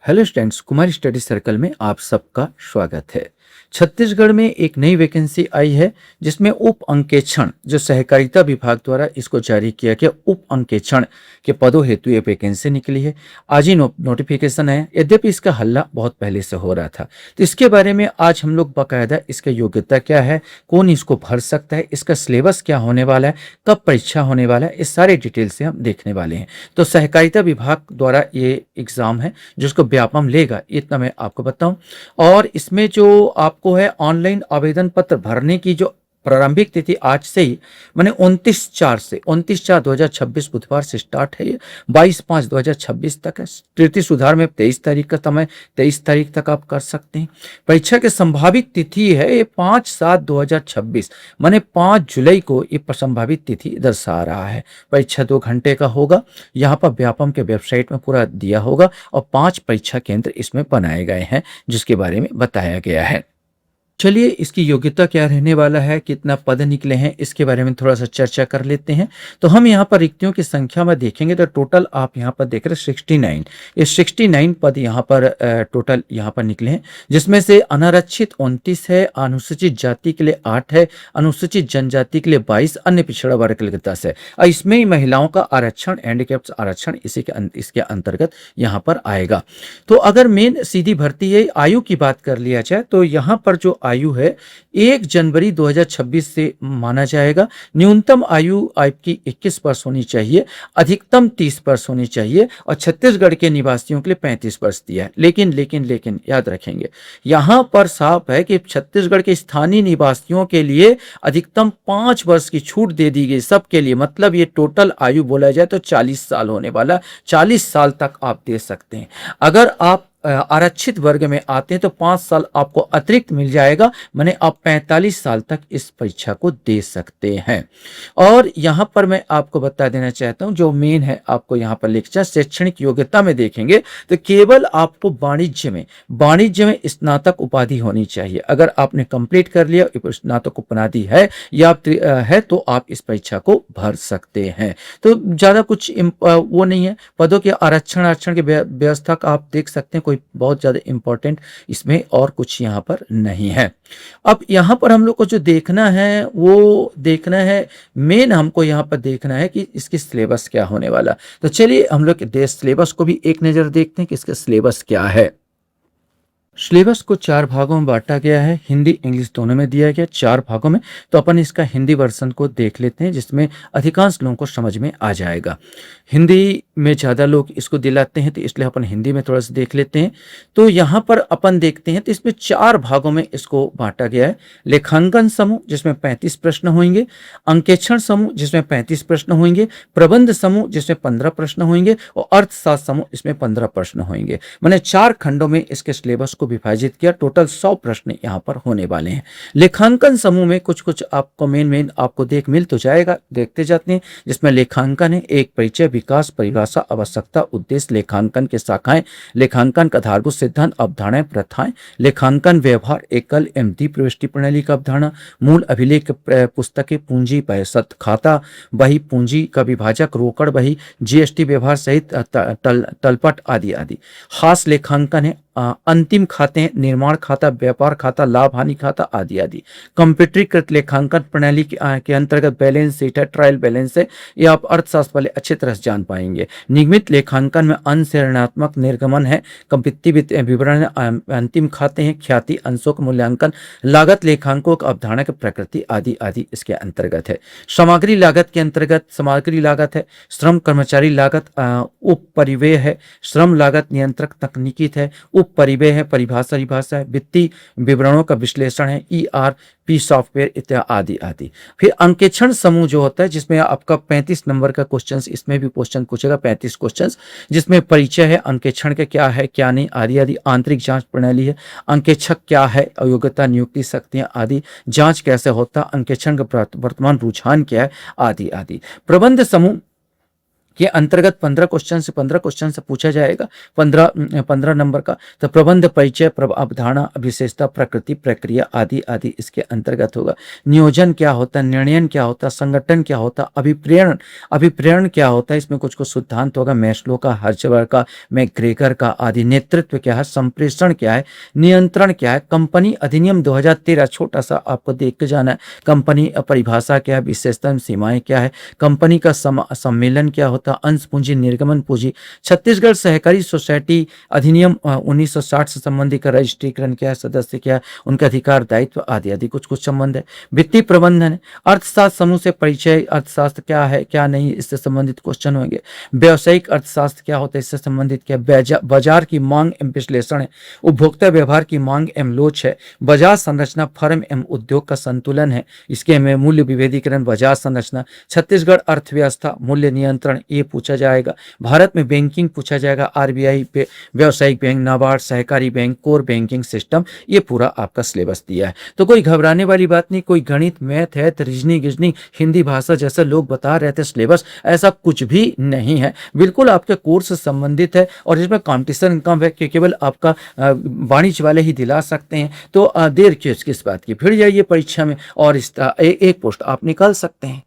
Hello students, Kumar study circle में आप सबका स्वागत है। छत्तीसगढ़ में एक नई वैकेंसी आई है जिसमें उप अंकेक्षण जो सहकारिता विभाग द्वारा इसको जारी किया गया उप अंकेक्षण के पदों हेतु ये वैकेंसी निकली है। आज ही नोटिफिकेशन है। यद्यपि इसका हल्ला बहुत पहले से हो रहा था, तो इसके बारे में आज हम लोग बाकायदा इसका योग्यता क्या है, कौन इसको भर सकता है, इसका सिलेबस क्या होने वाला है, कब परीक्षा होने वाला है, इस सारे डिटेल से हम देखने वाले हैं। तो सहकारिता विभाग द्वारा ये एग्जाम है जिसको व्यापम लेगा, इतना मैं आपको बताऊं। और इसमें जो आपको है ऑनलाइन आवेदन पत्र भरने की जो प्रारंभिक तिथि आज से ही माने 29/4 बुधवार से स्टार्ट है। ये 22/5/2026 तक है। तृतीय सुधार में 23 तारीख का समय, 23 तारीख तक आप कर सकते हैं। परीक्षा की संभावित तिथि है ये 5/7/2026 माने 5 जुलाई को ये संभावित तिथि दर्शा रहा है। परीक्षा 2 घंटे का होगा। यहाँ पर व्यापम के वेबसाइट में पूरा दिया होगा और 5 परीक्षा केंद्र इसमें बनाए गए हैं जिसके बारे में बताया गया है। चलिए, इसकी योग्यता क्या रहने वाला है, कितना पद निकले हैं, इसके बारे में थोड़ा सा चर्चा कर लेते हैं। तो हम यहाँ पर रिक्तियों की संख्या में देखेंगे तो टोटल आप यहाँ पर देख रहे हैं 69। ये 69 पद यहाँ पर टोटल यहाँ पर निकले हैं, जिसमें से अनारक्षित 29 है, अनुसूचित जाति के लिए 8 है, अनुसूचित जनजाति के लिए 22, अन्य पिछड़ा वर्ग के लिए 10 है। और इसमें ही महिलाओं का आरक्षण, हैंडीकैप्स आरक्षण इसके अंतर्गत यहाँ पर आएगा। तो अगर मेन सीधी भर्ती है आयु की बात कर लिया जाए तो यहाँ पर जो आयु है 1 जनवरी 2026 से माना जाएगा। न्यूनतम आयु आपकी 21 वर्ष होनी चाहिए, अधिकतम 30 वर्ष होनी चाहिए और छत्तीसगढ़ के निवासियों के लिए 35 वर्ष दिया है। लेकिन याद रखेंगे, यहां पर साफ है कि छत्तीसगढ़ के स्थानीय निवासियों के लिए अधिकतम 5 वर्ष की छूट दे दी गई सबके लिए। मतलब ये टोटल आयु बोला जाए तो 40 साल होने वाला, 40 साल तक आप दे सकते हैं। अगर आप आरक्षित वर्ग में आते हैं तो 5 साल आपको अतिरिक्त मिल जाएगा, माने आप 45 साल तक इस परीक्षा को दे सकते हैं। और यहाँ पर मैं आपको बता देना चाहता हूँ जो मेन है, आपको यहाँ पर लिखा शैक्षणिक योग्यता में देखेंगे तो केवल आपको वाणिज्य में स्नातक उपाधि होनी चाहिए। अगर आपने कंप्लीट कर लिया, स्नातक उपाधि है या है तो आप इस परीक्षा को भर सकते हैं। तो ज्यादा कुछ वो नहीं है। पदों के आरक्षण की व्यवस्था का आप देख सकते हैं, कोई बहुत ज्यादा इंपॉर्टेंट इसमें और कुछ यहाँ पर नहीं है। अब यहाँ पर हम लोग को जो देखना है वो देखना है, मेन हमको यहाँ पर देखना है कि इसकी सिलेबस क्या होने वाला। तो चलिए हम लोग देश सिलेबस को भी एक नजर देखते हैं कि इसका सिलेबस क्या है। सिलेबस को 4 भागों में बांटा गया है, हिंदी इंग्लिश दोनों में दिया गया 4 भागों में। तो अपन इसका हिंदी वर्जन को देख लेते हैं जिसमें अधिकांश लोगों को समझ में आ जाएगा। हिंदी में ज़्यादा लोग इसको दिलाते हैं तो इसलिए अपन हिंदी में थोड़ा सा देख लेते हैं। तो यहाँ पर अपन देखते हैं तो इसमें 4 भागों में इसको बांटा गया है। लेखांकन समूह जिसमें 35 प्रश्न होंगे, अंकेक्षण समूह जिसमें 35 प्रश्न होंगे, प्रबंध समूह जिसमें 15 प्रश्न होंगे और अर्थशास्त्र समूह इसमें 15 प्रश्न होंगे। मैंने 4 खंडों में इसके सिलेबस को विभाजित किया। टोटल 100 प्रश्न यहाँ पर होने वाले हैं। लेखांकन समूह में कुछ आपको मेन आपको मिल तो जाएगा, देखते जाते हैं। जिसमें लेखांकन है, एक परिचय, विकास, परिभाषा, आवश्यकता, उद्देश्य, लेखांकन के शाखाएं, लेखांकन का आधारभूत सिद्धांत, अवधारणाएं, प्रथाएं, लेखांकन व्यवहार, एकल एवं द्विप्रविष्टि प्रणाली का अवधारणा, मूल अभिलेख पुस्तकें, पूंजी, पैसत, खाता बही, पूंजी का विभाजक, रोकड़ बही, जीएसटी व्यवहार सहित तलपट आदि आदि। खास लेखांकन है, अंतिम खाते हैं, निर्माण खाता, व्यापार खाता, लाभ हानि खाता आदि आदि। कंप्यूटरीकृत लेखांकन प्रणाली के अंतर्गत बैलेंस शीट है, ट्रायल बैलेंस है, ये आप अर्थशास्त्र वाले अच्छी तरह से जान पाएंगे। निगमित लेखांकन में अंश ऋणात्मक निर्गमन है, वित्तीय विवरण, अंतिम खाते हैं, ख्याति अंशों का मूल्यांकन, लागत लेखांकों का अवधारणा की प्रकृति आदि आदि इसके अंतर्गत है। सामग्री लागत के अंतर्गत सामग्री लागत है, श्रम कर्मचारी लागत, उप परिव्यय है, श्रम लागत नियंत्रक तकनीकी है, परिव्यय है, परिभाषा है, वित्तीय विवरणों का विश्लेषण है, ERP सॉफ्टवेयर इत्यादि आदि आदि। फिर अंकेक्षण समूह जो होता है जिसमें आपका 35 नंबर का क्वेश्चन, इसमें भी क्वेश्चन पूछेगा 35 क्वेश्चन, जिसमें परिचय है, अंकेक्षण के क्या है क्या नहीं आदि आदि। आंतरिक जांच प्रणाली है, अंकेक्षक क्या है, योग्यता, नियुक्ति, शक्तियां आदि, जांच कैसे होता, अंकेक्षण का वर्तमान रुझान क्या है आदि आदि। प्रबंध समूह के अंतर्गत 15 क्वेश्चन से पूछा जाएगा, 15 नंबर का। तो प्रबंध, परिचय, अवधारणा, विशेषता, प्रकृति, प्रक्रिया आदि आदि इसके अंतर्गत होगा। नियोजन क्या होता है, निर्णयन क्या होता है, संगठन क्या होता है, अभिप्रेरण, अभिप्रेरण क्या होता है, इसमें कुछ कुछ सिद्धांत होगा, मैस्लो का, हर्ट्जबर्ग का, मैकग्रेगर का आदि। नेतृत्व क्या है, संप्रेषण क्या है, नियंत्रण क्या है, कंपनी अधिनियम 2013, छोटा सा आपको देख के जाना है। कंपनी परिभाषा क्या है, विशेषता सीमाएं क्या है, कंपनी का सम्मेलन क्या होता है, अंश पूंजी, निर्गमन पूंजी। छत्तीसगढ़ सहकारी सोसाइटी अधिनियम 1960 से संबंधित का रजिस्ट्रीकरण क्या है, सदस्य क्या है, उनका अधिकार, दायित्व आदि आदि कुछ कुछ संबंध है। वित्तीय प्रबंधन है, अर्थशास्त्र समूह से परिचय, अर्थशास्त्र क्या है क्या नहीं, इससे संबंधित क्वेश्चन होंगे। व्यावसायिक अर्थशास्त्र क्या होता है, इससे संबंधित क्या, बाजार की मांग एवं विश्लेषण है, उपभोक्ता व्यवहार की मांग एवं लोच है, बाजार संरचना, फर्म एवं उद्योग का संतुलन है, इसके में मूल्य विभेदीकरण, बाजार संरचना, छत्तीसगढ़ अर्थव्यवस्था, मूल्य नियंत्रण, ये पूछा जाएगा। भारत में बैंकिंग पूछा जाएगा, आरबीआई पे, व्यावसायिक बैंक, नाबार्ड, सहकारी बैंक, कोर बैंकिंग सिस्टम, ये पूरा आपका सिलेबस दिया है। तो कोई घबराने वाली बात नहीं, कोई गणित, मैथ है, रीजनिंग गिजनिंग, हिंदी भाषा जैसे लोग बता रहे थे सिलेबस, ऐसा कुछ भी नहीं है, बिल्कुल आपके कोर्स से संबंधित है। और इसमें कॉम्पिटिशन कम है कि केवल आपका वाणिज्य वाले ही दिला सकते हैं। तो देर किस बात की, फिर जाइए परीक्षा में और इस एक पोस्ट आप निकाल सकते हैं।